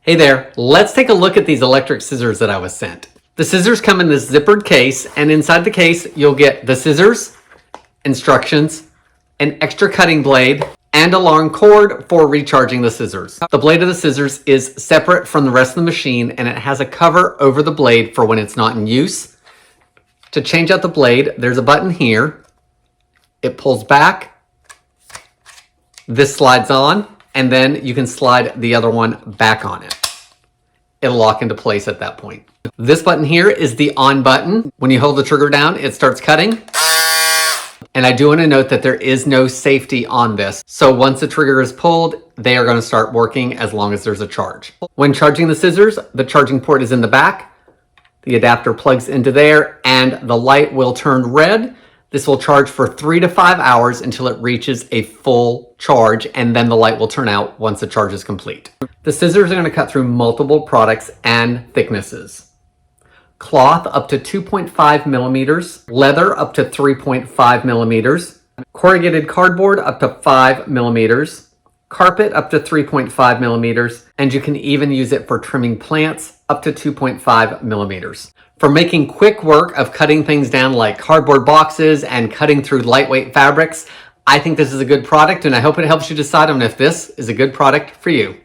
Hey there, let's take a look at these electric scissors that I was sent. The scissors come in this zippered case, and inside the case you'll get the scissors, instructions, an extra cutting blade, and a long cord for recharging the scissors. The blade of the scissors is separate from the rest of the machine, and it has a cover over the blade for when it's not in use. To change out the blade, there's a button here. It pulls back, this slides on, and then you can slide the other one back on it. It'll lock into place at that point. This button here is the on button. When you hold the trigger down, it starts cutting. And I do want to note that there is no safety on this. So once the trigger is pulled, they are going to start working as long as there's a charge. When charging the scissors, the charging port is in the back. The adapter plugs into there and the light will turn red. This will charge for 3 to 5 hours until it reaches a full charge, and then the light will turn out once the charge is complete. The scissors are going to cut through multiple products and thicknesses. Cloth up to 2.5 millimeters, leather up to 3.5 millimeters, corrugated cardboard up to 5 millimeters, carpet up to 3.5 millimeters, and you can even use it for trimming plants up to 2.5 millimeters. For making quick work of cutting things down like cardboard boxes and cutting through lightweight fabrics, I think this is a good product, and I hope it helps you decide on if this is a good product for you.